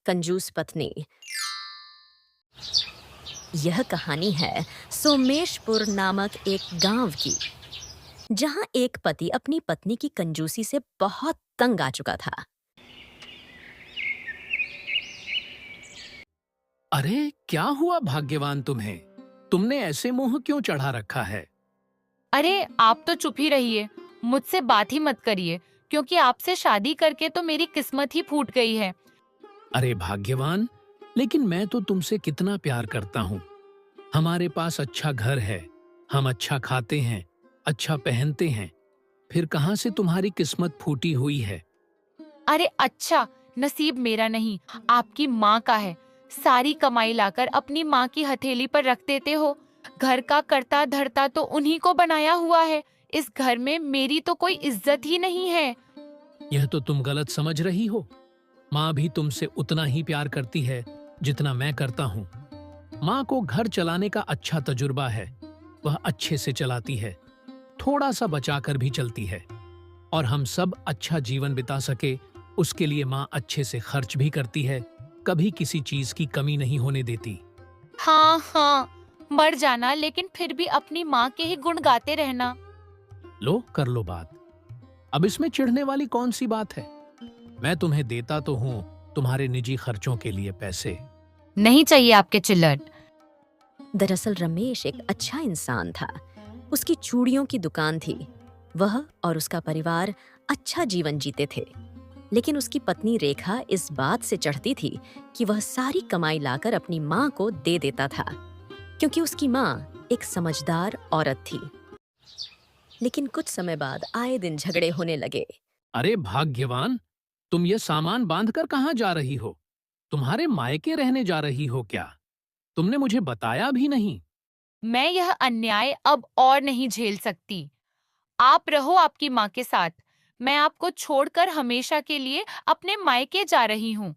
कंजूस पत्नी। यह कहानी है सोमेशपुर नामक एक गांव की, जहां एक पति अपनी पत्नी की कंजूसी से बहुत तंग आ चुका था। अरे क्या हुआ भाग्यवान तुम्हें? तुमने ऐसे मुंह क्यों चढ़ा रखा है? अरे आप तो चुप ही रहिए, मुझसे बात ही मत करिए, क्योंकि आपसे शादी करके तो मेरी किस्मत ही फूट गई है। अरे भाग्यवान, लेकिन मैं तो तुमसे कितना प्यार करता हूँ। हमारे पास अच्छा घर है, हम अच्छा खाते हैं, अच्छा पहनते हैं, फिर कहाँ से तुम्हारी किस्मत फूटी हुई है? अरे अच्छा, नसीब मेरा नहीं, आपकी माँ का है। सारी कमाई लाकर अपनी माँ की हथेली पर रख देते हो। घर का करता धरता तो उन्हीं को बनाया हुआ है। इस घर में मेरी तो कोई इज्जत ही नहीं है। यह तो तुम गलत समझ रही हो। माँ भी तुमसे उतना ही प्यार करती है जितना मैं करता हूँ। माँ को घर चलाने का अच्छा तजुर्बा है, वह अच्छे से चलाती है, थोड़ा सा बचाकर भी चलती है, और हम सब अच्छा जीवन बिता सके उसके लिए माँ अच्छे से खर्च भी करती है, कभी किसी चीज की कमी नहीं होने देती। हाँ हाँ, मर जाना, लेकिन फिर भी अपनी माँ के ही गुण गाते रहना। लो कर लो बात। अब इसमें चिढ़ने वाली कौन सी बात है? मैं तुम्हें देता तो हूँ तुम्हारे निजी खर्चों के लिए पैसे। नहीं चाहिए आपके चिल्लट। दरअसल रमेश एक अच्छा इंसान था। उसकी चूड़ियों की दुकान थी। वह और उसका परिवार अच्छा जीवन जीते थे। लेकिन उसकी पत्नी रेखा इस बात से चढ़ती थी कि वह सारी कमाई लाकर अपनी माँ को दे देता था, क्योंकि उसकी माँ एक समझदार औरत थी। लेकिन कुछ समय बाद आए दिन झगड़े होने लगे। अरे भाग्यवान, तुम ये सामान बांधकर कहाँ जा रही हो? तुम्हारे मायके रहने जा रही हो क्या? तुमने मुझे बताया भी नहीं। मैं यह अन्याय अब और नहीं झेल सकती। आप रहो आपकी माँ के साथ। मैं आपको छोड़कर हमेशा के लिए अपने मायके जा रही हूँ,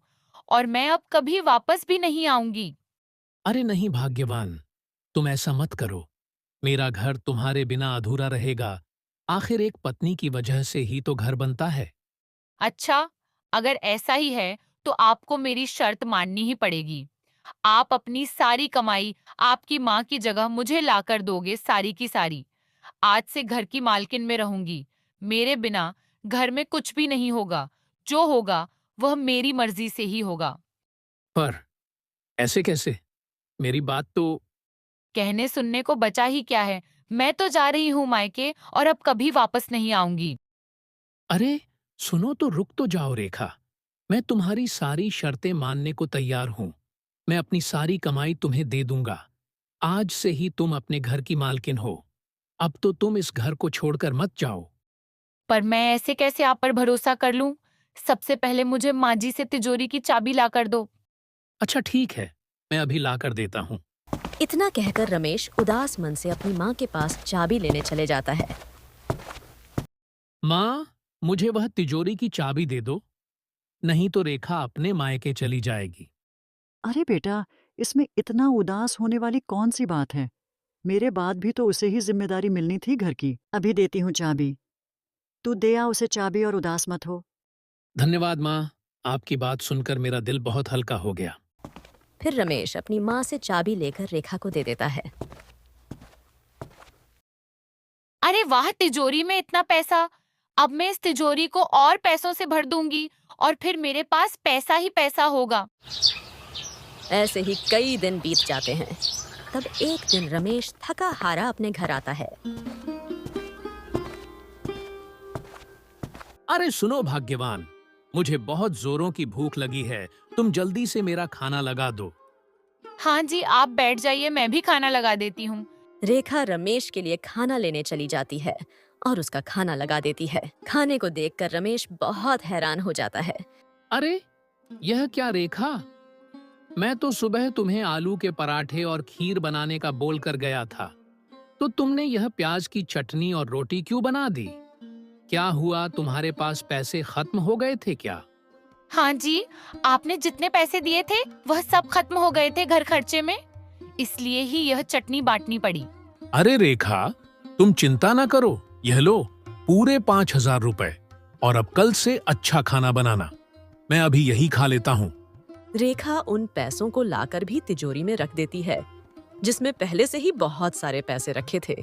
और मैं अब कभी वापस भी नहीं आऊंगी। अरे नहीं भाग्यवान, तुम ऐसा मत करो। मेरा घर तुम्हारे बिना अधूरा रहेगा। आखिर एक पत्नी की वजह से ही तो घर बनता है। अच्छा, अगर ऐसा ही है तो आपको मेरी शर्त माननी ही पड़ेगी। आप अपनी सारी कमाई आपकी माँ की जगह मुझे लाकर दोगे, सारी की सारी। आज से घर की मालकिन में रहूंगी। मेरे बिना घर में कुछ भी नहीं होगा। जो होगा वह मेरी मर्जी से ही होगा। पर ऐसे कैसे? मेरी बात तो। कहने सुनने को बचा ही क्या है। मैं तो जा रही हूँ मायके, और अब कभी वापस नहीं आऊंगी। अरे सुनो तो, रुक तो जाओ रेखा। मैं तुम्हारी सारी शर्तें मानने को तैयार हूँ। मैं अपनी सारी कमाई तुम्हें दे दूंगा। आज से ही तुम अपने घर की मालकिन हो। अब तो तुम इस घर को छोड़कर मत जाओ। पर मैं ऐसे कैसे आप पर भरोसा कर लूं? सबसे पहले मुझे माँ जी से तिजोरी की चाबी ला कर दो। अच्छा ठीक है, मैं अभी ला कर देता हूँ। इतना कहकर रमेश उदास मन से अपनी माँ के पास चाबी लेने चले जाता है। माँ, मुझे वह तिजोरी की चाबी दे दो, नहीं तो रेखा अपने मायके चली जाएगी। अरे बेटा, इसमें इतना उदास होने वाली कौन सी बात है? मेरे बाद भी तो उसे ही जिम्मेदारी मिलनी थी घर की। अभी देती हूँ चाबी। तू दे आ उसे चाबी और उदास मत हो। धन्यवाद माँ, आपकी बात सुनकर मेरा दिल बहुत हल्का हो गया। फिर रमेश अपनी माँ से चाबी लेकर रेखा को दे देता है। अरे वाह, तिजोरी में इतना पैसा! अब मैं इस तिजोरी को और पैसों से भर दूंगी, और फिर मेरे पास पैसा ही पैसा होगा। ऐसे ही कई दिन बीत जाते हैं। तब एक दिन रमेश थका हारा अपने घर आता है। अरे सुनो भाग्यवान, मुझे बहुत जोरों की भूख लगी है। तुम जल्दी से मेरा खाना लगा दो। हाँ जी, आप बैठ जाइए, मैं भी खाना लगा देती हूँ। रेखा रमेश के लिए खाना लेने चली जाती है और उसका खाना लगा देती है। खाने को देखकर रमेश बहुत हैरान हो जाता है। अरे यह क्या रेखा? मैं तो सुबह तुम्हें आलू के पराठे और खीर बनाने का बोल कर गया था, तो तुमने यह प्याज की चटनी और रोटी क्यों बना दी? क्या हुआ, तुम्हारे पास पैसे खत्म हो गए थे क्या? हाँ जी, आपने जितने पैसे दिए थे वह सब खत्म हो गए थे घर खर्चे में, इसलिए ही यह चटनी बांटनी पड़ी। अरे रेखा, तुम चिंता ना करो, यह लो पूरे 5,000 रुपए, और अब कल से अच्छा खाना बनाना। मैं अभी यही खा लेता हूँ। रेखा उन पैसों को लाकर भी तिजोरी में रख देती है, जिसमें पहले से ही बहुत सारे पैसे रखे थे।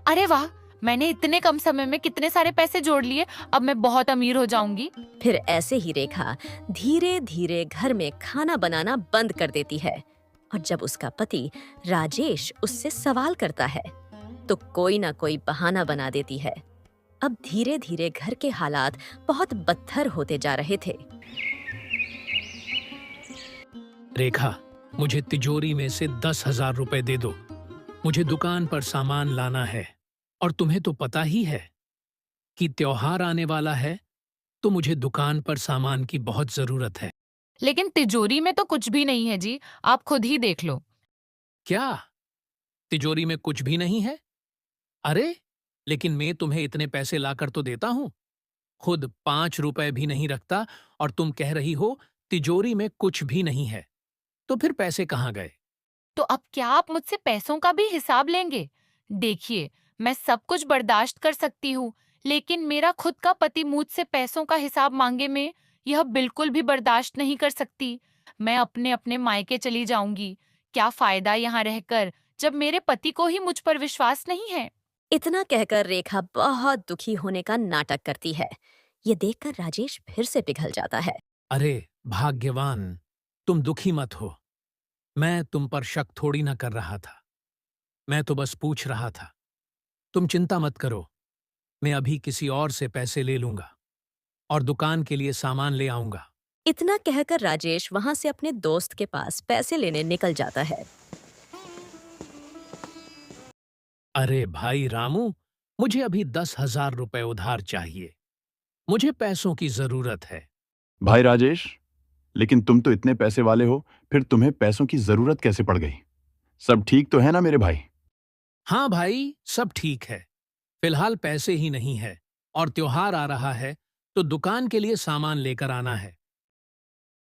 अरे वाह, मैंने इतने कम समय में कितने सारे पैसे जोड़ लिए, अब मैं बहुत अमीर हो जाऊंगी। फिर ऐसे ही रेखा धीरे धीरे घर में खाना बनाना बंद कर देती है, और जब उसका पति राजेश उससे सवाल करता है तो कोई ना कोई बहाना बना देती है। अब धीरे धीरे घर के हालात बहुत बदतर होते जा रहे थे। रेखा, मुझे तिजोरी में से 10,000 रुपए दे दो। मुझे दुकान पर सामान लाना है, और तुम्हें तो पता ही है कि त्योहार आने वाला है, तो मुझे दुकान पर सामान की बहुत जरूरत है। लेकिन तिजोरी में तो कुछ भी नहीं है जी, आप खुद ही देख लो। क्या तिजोरी में कुछ भी नहीं है? अरे, लेकिन मैं तुम्हें इतने पैसे लाकर तो देता हूं, खुद 5 रुपए भी नहीं रखता, और तुम कह रही हो तिजोरी में कुछ भी नहीं है। तो फिर पैसे कहाँ गए? तो अब क्या आप मुझसे पैसों का भी हिसाब लेंगे? देखिए, मैं सब कुछ बर्दाश्त कर सकती हूँ, लेकिन मेरा खुद का पति मुझसे पैसों का हिसाब मांगे में यह बिल्कुल भी बर्दाश्त नहीं कर सकती। मैं अपने अपने मायके चली जाऊंगी। क्या फायदा यहाँ रहकर, जब मेरे पति को ही मुझ पर विश्वास नहीं है। इतना कहकर रेखा बहुत दुखी होने का नाटक करती है। ये देखकर राजेश फिर से पिघल जाता है। अरे भाग्यवान, तुम दुखी मत हो। मैं तुम पर शक थोड़ी ना कर रहा था, मैं तो बस पूछ रहा था। तुम चिंता मत करो, मैं अभी किसी और से पैसे ले लूंगा और दुकान के लिए सामान ले आऊंगा। इतना कहकर राजेश वहां से अपने दोस्त के पास पैसे लेने निकल जाता है। अरे भाई रामू, मुझे अभी 10,000 रुपए उधार चाहिए। मुझे पैसों की जरूरत है। भाई राजेश, लेकिन तुम तो इतने पैसे वाले हो, फिर तुम्हें पैसों की जरूरत कैसे पड़ गई? सब ठीक तो है ना मेरे भाई? हाँ भाई, सब ठीक है। फिलहाल पैसे ही नहीं है, और त्योहार आ रहा है, तो दुकान के लिए सामान लेकर आना है।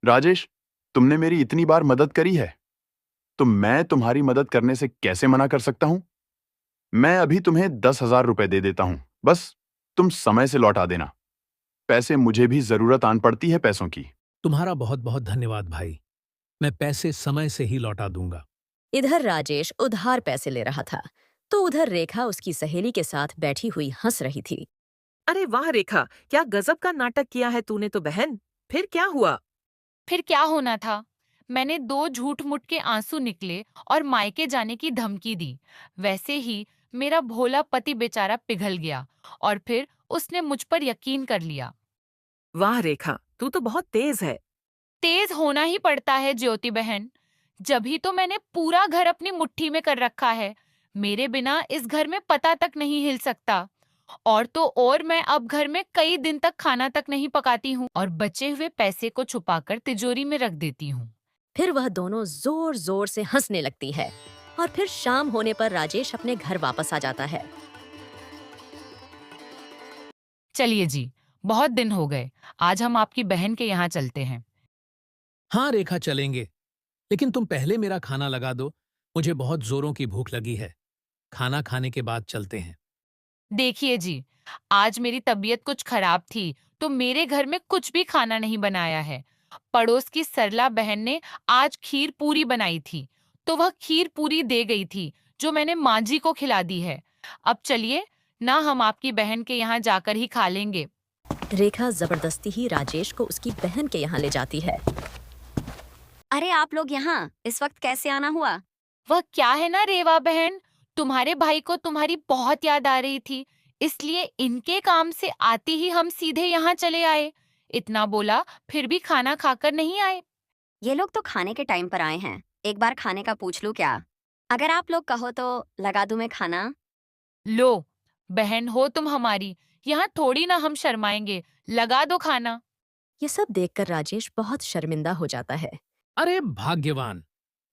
राजेश, तुमने मेरी इतनी बार मदद करी है, तो मैं तुम्हारी मदद करने से कैसे मना कर सकता हूं? मैं अभी तुम्हें 10,000 रुपए दे देता हूं, बस तुम समय से लौटा देना। पैसे मुझे भी जरूरत आन पड़ती है पैसों की। तुम्हारा बहुत बहुत धन्यवाद भाई, मैं पैसे समय से ही लौटा दूंगा। इधर राजेश उधार पैसे ले रहा था, तो उधर रेखा उसकी सहेली के साथ बैठी हुई हंस रही थी। अरे वाह रेखा, क्या गजब का नाटक किया है तूने तो बहन। फिर क्या हुआ? फिर क्या होना था? मैंने 2 झूठ-मूठ के आंसू निकले और मायके जाने की धमकी दी। वैसे ही मेरा भोला पति बेचारा पिघल गया, और फिर उसने मुझ पर यकीन कर लिया। वाह रेखा, तू तो बहुत तेज है। तेज होना ही पड़ता है ज्योति बहन, जभी तो मैंने पूरा घर अपनी मुट्ठी में कर रखा है। मेरे बिना इस घर में पता तक नहीं हिल सकता। और तो और मैं अब घर में कई दिन तक खाना तक नहीं पकाती हूँ, और बचे हुए पैसे को छुपाकर तिजोरी में रख देती हूँ। फिर वह दोनों जोर जोर से हंसने लगती है, और फिर शाम होने पर राजेश अपने घर वापस आ जाता है। चलिए जी, बहुत दिन हो गए, आज हम आपकी बहन के यहाँ चलते हैं। हाँ रेखा, चलेंगे, लेकिन तुम पहले मेरा खाना लगा दो। मुझे बहुत जोरों की भूख लगी है। खाना खाने के बाद चलते हैं। देखिए जी, आज मेरी तबीयत कुछ खराब थी, तो मेरे घर में कुछ भी खाना नहीं बनाया है। पड़ोस की सरला बहन ने आज खीर पूरी बनाई थी, तो वह खीर पूरी दे गई थी, जो मैंने माँ जी को खिला दी है। अब चलिए ना, हम आपकी बहन के यहाँ जाकर ही खा लेंगे। रेखा जबरदस्ती ही राजेश को उसकी बहन के यहाँ ले जाती है। अरे आप लोग यहाँ इस वक्त कैसे आना हुआ? वह क्या है ना रेवा बहन, तुम्हारे भाई को तुम्हारी बहुत याद आ रही थी, इसलिए इनके काम से आते ही हम सीधे यहाँ चले आए। इतना बोला, फिर भी खाना खाकर नहीं आए। ये लोग तो खाने के टाइम पर आए हैं, एक बार खाने का पूछ लूं क्या? अगर आप लोग कहो तो लगा दूं मैं खाना। लो, बहन हो तुम हमारी, यहाँ थोड़ी ना हम शर्माएंगे, लगा दो खाना। ये सब देखकर राजेश बहुत शर्मिंदा हो जाता है। अरे भाग्यवान,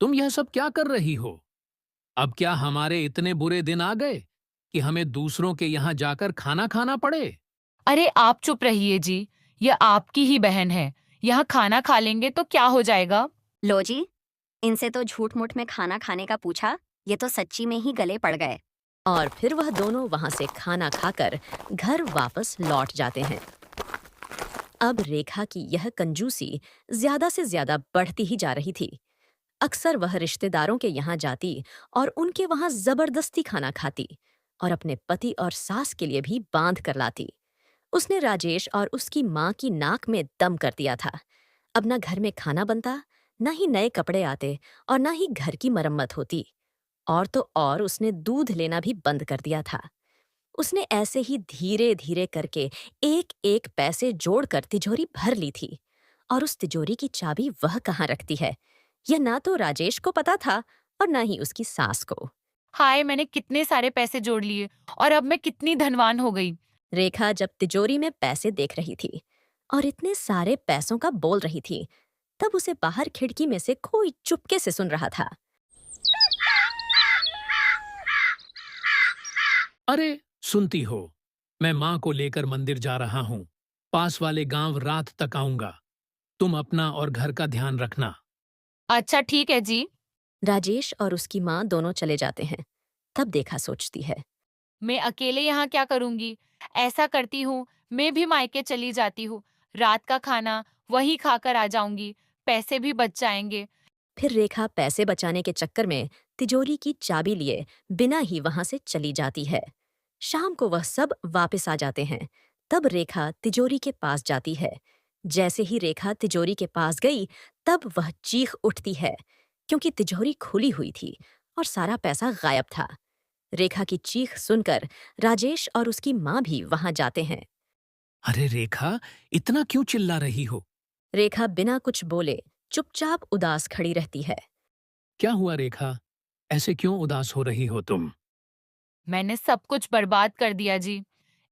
तुम यह सब क्या कर रही हो? अब क्या हमारे इतने बुरे दिन आ गए कि हमें दूसरों के यहाँ जाकर खाना खाना पड़े? अरे आप चुप रहिए जी, यह आपकी ही बहन है, यहाँ खाना खा लेंगे तो क्या हो जाएगा। लो जी, इनसे तो झूठ मूठ में खाना खाने का पूछा, ये तो सच्ची में ही गले पड़ गए। और फिर वह दोनों वहां से खाना खाकर घर वापस लौट जाते हैं। अब रेखा की यह कंजूसी ज्यादा से ज्यादा बढ़ती ही जा रही थी। अक्सर वह रिश्तेदारों के यहाँ जाती और उनके वहाँ जबरदस्ती खाना खाती और अपने पति और सास के लिए भी बांध कर लाती। उसने राजेश और उसकी माँ की नाक में दम कर दिया था। अब न घर में खाना बनता, न ही नए कपड़े आते और न ही घर की मरम्मत होती। और तो और उसने दूध लेना भी बंद कर दिया था। उसने ऐसे ही धीरे धीरे करके एक एक पैसे जोड़कर तिजोरी भर ली थी। और उस तिजोरी की चाबी वह कहाँ रखती है, यह ना तो राजेश को पता था और ना ही उसकी सास को। हाय, मैंने कितने सारे पैसे जोड़ लिए और अब मैं कितनी धनवान हो गई। रेखा जब तिजोरी में पैसे देख रही थी और इतने सारे पैसों का बोल रही थी, तब उसे बाहर खिड़की में से कोई चुपके से सुन रहा था। अरे सुनती हो, मैं माँ को लेकर मंदिर जा रहा हूँ। पास वाले गांव रात तक आऊंगा। तुम अपना और घर का ध्यान रखना। अच्छा ठीक है जी। राजेश और उसकी माँ दोनों चले जाते हैं। तब देखा सोचती है, मैं अकेले यहाँ क्या करूंगी? ऐसा करती हूँ, मैं भी मायके चली जाती हूँ। रात का खाना वहीं खाकर आ जाऊंगी, पैसे भी बच जाएंगे। फिर रेखा पैसे बचाने के चक्कर में तिजोरी की चाबी लिए बिना ही वहां से चली जाती है। शाम को वह सब वापस आ जाते हैं। तब रेखा तिजोरी के पास जाती है। जैसे ही रेखा तिजोरी के पास गई, तब वह चीख उठती है, क्योंकि तिजोरी खुली हुई थी और सारा पैसा गायब था। रेखा की चीख सुनकर राजेश और उसकी माँ भी वहां जाते हैं। अरे रेखा, इतना क्यों चिल्ला रही हो? रेखा बिना कुछ बोले चुपचाप उदास खड़ी रहती है। क्या हुआ रेखा? ऐसे क्यों उदास हो रही हो तुम? मैंने सब कुछ बर्बाद कर दिया जी।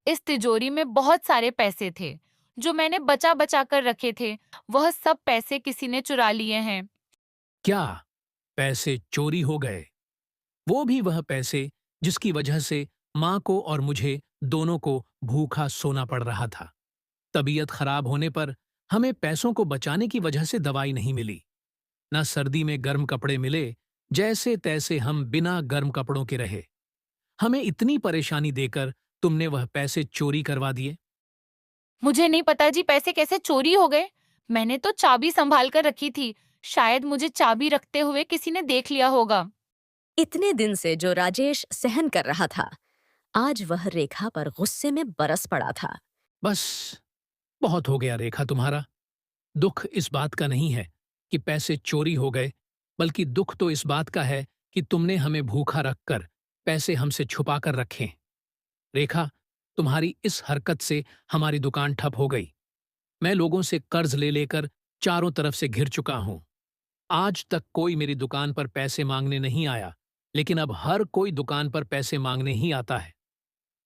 इस तिजोरी में बहुत सारे पैसे थे, जो मैंने बचा बचा कर रखे थे। वह सब पैसे किसी ने चुरा लिए हैं। क्या पैसे चोरी हो गए? वो भी वह पैसे जिसकी वजह से माँ को और मुझे दोनों को भूखा सोना पड़ रहा था। तबीयत खराब होने पर हमें पैसों को बचाने की वजह से दवाई नहीं मिली, न सर्दी में गर्म कपड़े मिले। जैसे तैसे हम बिना गर्म कपड़ों के रहे। हमें इतनी परेशानी देकर तुमने वह पैसे चोरी करवा दिए। मुझे नहीं पता जी, पैसे कैसे चोरी हो गए। मैंने तो चाबी संभाल कर रखी थी। शायद मुझे चाबी रखते हुए किसी ने देख लिया होगा। इतने दिन से जो राजेश सहन कर रहा था, आज वह रेखा पर गुस्से में बरस पड़ा था। बस बहुत हो गया रेखा तुम्हारा। दुख इस बात का नहीं है कि पैसे चोरी हो गए, बल्कि दुख तो इस बात का है कि तुमने हमें भूखा रखकर पैसे हमसे छुपा कर रखे। रेखा, तुम्हारी इस हरकत से हमारी दुकान ठप हो गई। मैं लोगों से कर्ज ले लेकर चारों तरफ से घिर चुका हूं। आज तक कोई मेरी दुकान पर पैसे मांगने नहीं आया, लेकिन अब हर कोई दुकान पर पैसे मांगने ही आता है।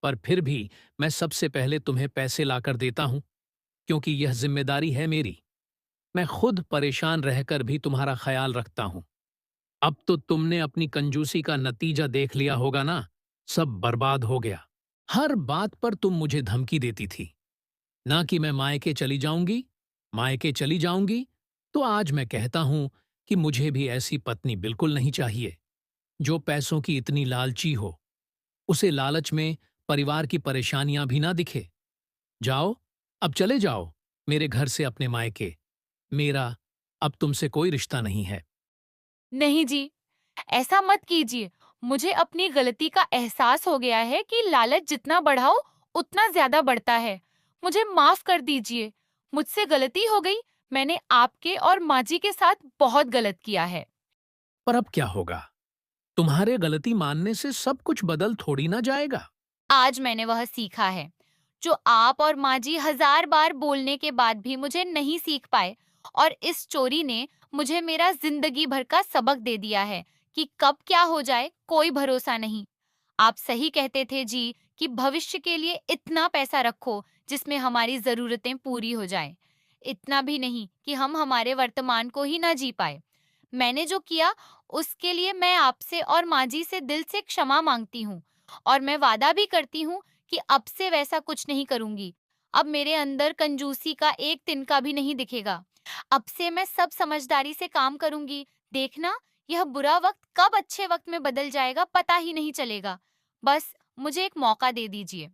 पर फिर भी मैं सबसे पहले तुम्हें पैसे लाकर देता हूं, क्योंकि यह जिम्मेदारी है मेरी। मैं खुद परेशान रहकर भी तुम्हारा ख्याल रखता हूं। अब तो तुमने अपनी कंजूसी का नतीजा देख लिया होगा ना। सब बर्बाद हो गया। हर बात पर तुम मुझे धमकी देती थी, ना कि मैं मायके चली जाऊंगी। मायके चली जाऊंगी तो आज मैं कहता हूं कि मुझे भी ऐसी पत्नी बिल्कुल नहीं चाहिए, जो पैसों की इतनी लालची हो। उसे लालच में परिवार की परेशानियां भी ना दिखे। जाओ, अब चले जाओ मेरे घर से अपने मायके। मेरा अब तुमसे कोई रिश्ता नहीं है। नहीं जी, ऐसा मत कीजिए। मुझे अपनी गलती का एहसास हो गया है कि लालच जितना बढ़ाओ उतना ज्यादा बढ़ता है। मुझे माफ कर दीजिए। मुझसे गलती हो गई। मैंने आपके और माँ जी के साथ बहुत गलत किया है। पर अब क्या होगा? तुम्हारे गलती मानने से सब कुछ बदल थोड़ी ना जाएगा। आज मैंने वह सीखा है, जो आप और माँ जी हजार बार बोलने के बाद भी मुझे नहीं सीख पाए। और इस चोरी ने मुझे मेरा जिंदगी भर का सबक दे दिया है कि कब क्या हो जाए कोई भरोसा नहीं। आप सही कहते थे जी कि भविष्य के लिए इतना पैसा रखो जिसमें हमारी जरूरतें पूरी हो जाए। इतना भी नहीं कि हम हमारे वर्तमान को ही ना जी पाए। मैंने जो किया उसके लिए मैं आपसे और माँ जी से दिल से क्षमा मांगती हूँ। और मैं वादा भी करती हूँ कि अब से वैसा कुछ नहीं करूंगी। अब मेरे अंदर कंजूसी का एक तिनका भी नहीं दिखेगा। अब से मैं सब समझदारी से काम करूंगी। देखना, यह बुरा वक्त कब अच्छे वक्त में बदल जाएगा पता ही नहीं चलेगा। बस मुझे एक मौका दे दीजिए।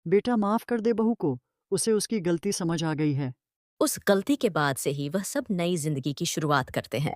बेटा माफ कर दे बहू को, उसे उसकी गलती समझ आ गई है। उस गलती के बाद से ही वह सब नई जिंदगी की शुरुआत करते हैं।